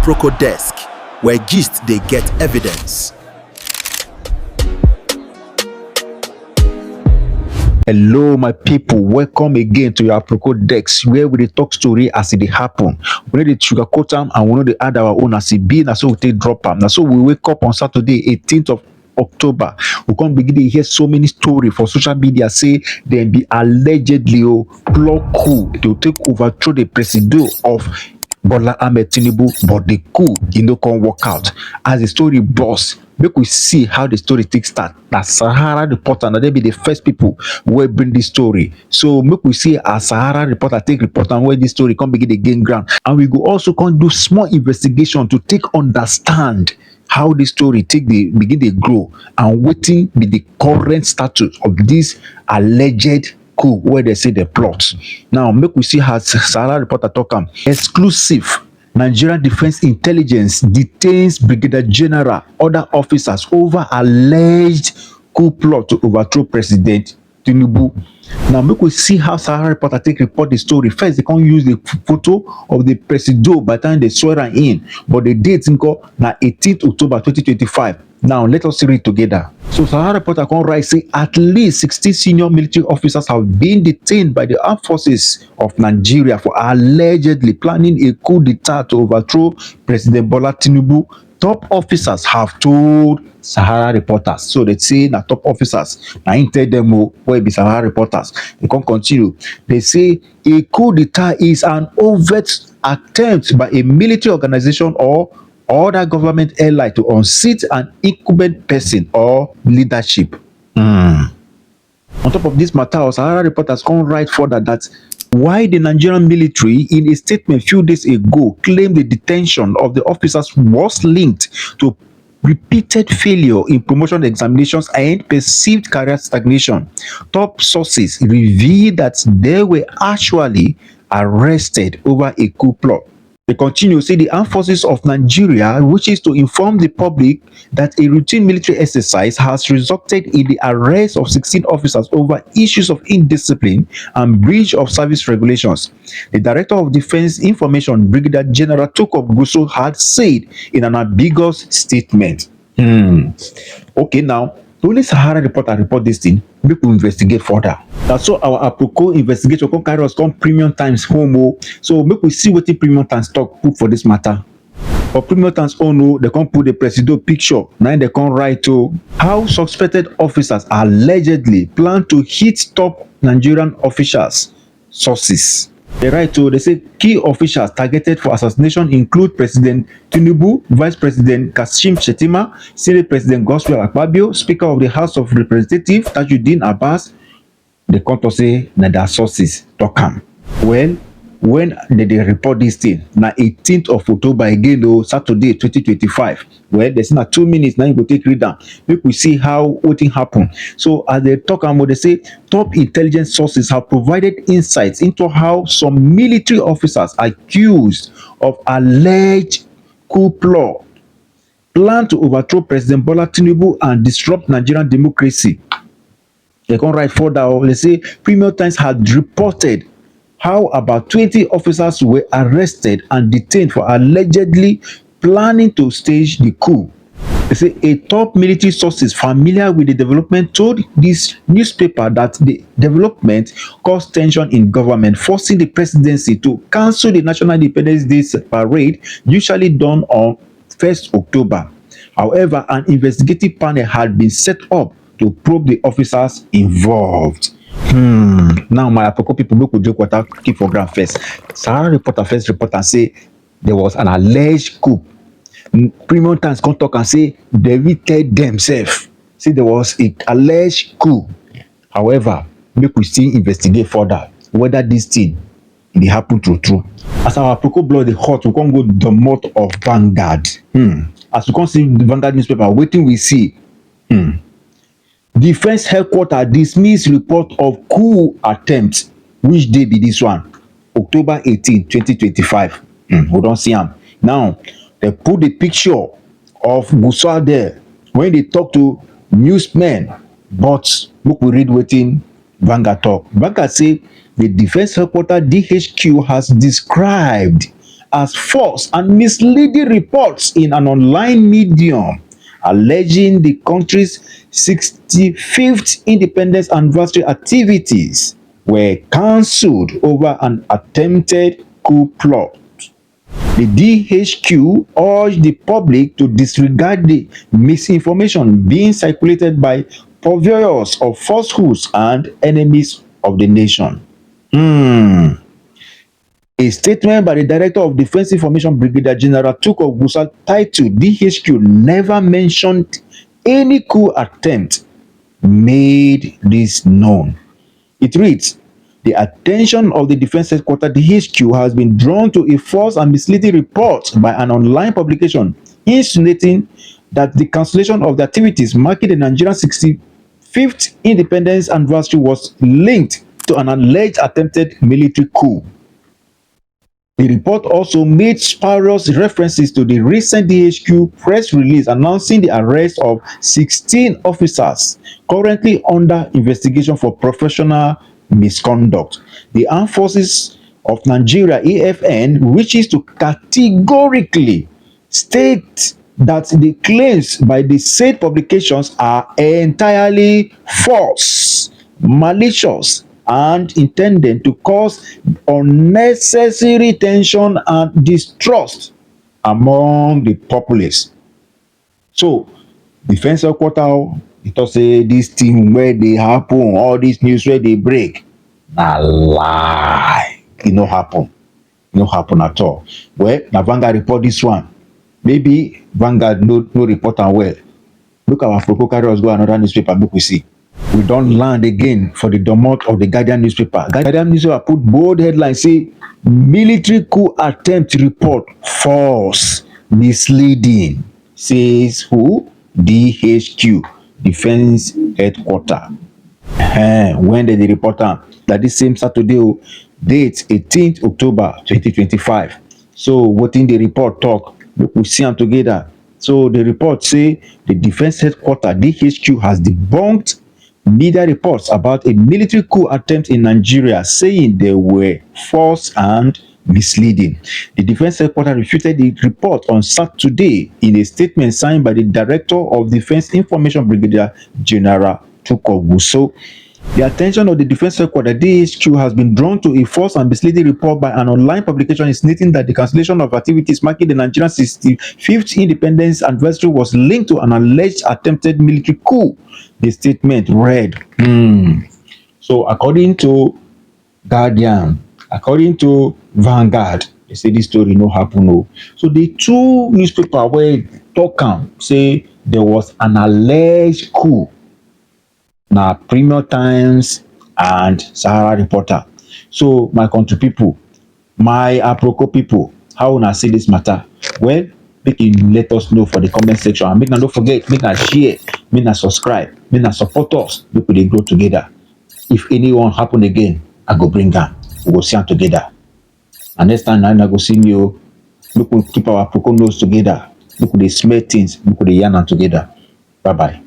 Aproko Desk, where gist they get evidence. Hello, my people. Welcome again to your Aproko Desk, where we dey talk story as it happen. We know the sugarcoat them and we know they add our own as it be. Now so we take drop them. Now so we wake up on Saturday, 18th of October. We can't begin to hear so many stories for social media say they be allegedly plot coup to take overthrow the president of Bola Tinubu, but the coup can't work out. As the story burst, make we see how the story takes start. That SaharaReporters, now they be the first people who bring this story. So make we see as SaharaReporters take report and where this story can begin to gain ground. And we go also can do small investigation to take understand how this story begin to grow and waiting be the current status of this alleged coup where they say the plot. Now make we see how SaharaReporters talk exclusive. Nigerian Defense Intelligence detains Brigadier General, other officers over alleged coup plot to overthrow President Tinubu. Now make we see how SaharaReporters take report the story. First, they can't use the photo of the president by the time they swear her in, but the date now 18th October 2025. Now let us read together. So SaharaReporters can write say at least 60 senior military officers have been detained by the armed forces of Nigeria for allegedly planning a coup d'etat to overthrow President Bola Tinubu. Top officers have told SaharaReporters. So they say na top officers. Now I tell them where be SaharaReporters. They can continue. They say a coup d'etat is an overt attempt by a military organization or other government ally to unseat an incumbent person or leadership. On top of this matter, SaharaReporters can write further that why the Nigerian military in a statement few days ago claimed the detention of the officers was linked to repeated failure in promotion examinations and perceived career stagnation. Top sources revealed that they were actually arrested over a coup plot. They continue say the armed forces of Nigeria wishes to inform the public that a routine military exercise has resulted in the arrest of 16 officers over issues of indiscipline and breach of service regulations. The Director of Defense Information, Brigadier General Guso, had said in an ambiguous statement. Okay, now only SaharaReporters report this thing, make we investigate further. That's so our Aproko investigation come carry us come Premium Times home. So make we see what the Premium Times talk put for this matter. For Premium Times they can't put the president picture. Now they can't write to how suspected officers allegedly plan to hit top Nigerian officials. Sources. They write to, they say key officials targeted for assassination include President Tinubu, Vice President Kashim Shettima, Senate President Akpabio, Speaker of the House of Representatives Tajuddin Abbas. They come to say that their sources talk am. Well, when they report this thing, na 18th of October again, Saturday 2025. Well, there's not 2 minutes now. You go take read down. Make we see how what thing happen. So as they talk about, they say top intelligence sources have provided insights into how some military officers accused of alleged coup plot plan to overthrow President Bola Tinubu and disrupt Nigerian democracy. They can write further. They say Premium Times had reported how about 20 officers were arrested and detained for allegedly planning to stage the coup. They say a top military sources familiar with the development told this newspaper that the development caused tension in government, forcing the presidency to cancel the National Independence Day parade usually done on 1st October. However, an investigative panel had been set up to probe the officers involved. Now my Aproko people look joke what I keep for ground first. SaharaReporters first report and say there was an alleged coup. Premium Times come talk and say they retell themselves. Say there was an alleged coup. However, make we still investigate further whether this thing it happen true. As our Aproko blood the hot, we can't go the mouth of Vanguard. As we can't see the Vanguard newspaper, waiting we see. Defense headquarters dismiss report of coup attempt. Which day be this one? October 18, 2025. We don't see him. Now, they put the picture of Guso there when they talk to newsmen. But look, we read waiting Vanguard talk. Vanguard say the Defense Headquarters DHQ has described as false and misleading reports in an online medium, alleging the country's 65th independence anniversary activities were cancelled over an attempted coup plot. The DHQ urged the public to disregard the misinformation being circulated by purveyors of falsehoods and enemies of the nation. A statement by the Director of Defense Information, Brigadier General Tukur Gusau, titled "DHQ never mentioned any coup attempt," made this known. It reads, "The attention of the Defense Headquarters DHQ has been drawn to a false and misleading report by an online publication insinuating that the cancellation of the activities marking the Nigerian 65th independence anniversary was linked to an alleged attempted military coup." The report also made spurious references to the recent DHQ press release announcing the arrest of 16 officers currently under investigation for professional misconduct. The Armed Forces of Nigeria (AFN) wishes to categorically state that the claims by the said publications are entirely false, malicious, and intended to cause unnecessary tension and distrust among the populace. So, Defense Headquarters, it talk say this thing where they happen, all this news where they break, na lie. It no happen. It no happen at all. Well, na Vanguard report this one. Maybe Vanguard no report am well. Look at our Aproko carry us go another newspaper, make we see. We don't land again for the domot of the Guardian newspaper. Guardian newspaper put bold headline say military coup attempt report false, misleading. Says who? DHQ, Defense Headquarters. When did they report am? That this same Saturday, date 18th October 2025. So wetin the report talk? Make we see am together. So the report say the Defense Headquarters DHQ has debunked media reports about a military coup attempt in Nigeria, saying they were false and misleading. The Defense Headquarters refuted the report on Saturday in a statement signed by the Director of Defense Information, Brigadier General Tukur Gusau. The attention of the Defense Headquarters DHQ has been drawn to a false and misleading report by an online publication insinuating that the cancellation of activities marking the Nigerian 65th independence anniversary was linked to an alleged attempted military coup. The statement read, So according to Guardian, according to Vanguard, they say this story no happen. No. So the two newspapers where talk say there was an alleged coup. Now, Premium Times and SaharaReporters. So, my country people, my Aproko people, how una see this matter? Well, make you let us know for the comment section. And make not forget, make not share, make not subscribe, make not support us. Make we grow together. If anyone happen again, I go bring them. We go see them together. And next time, I go see you. Look, we keep our Aproko nose together. Look, they smell things. Look, they yarn them together. Bye bye.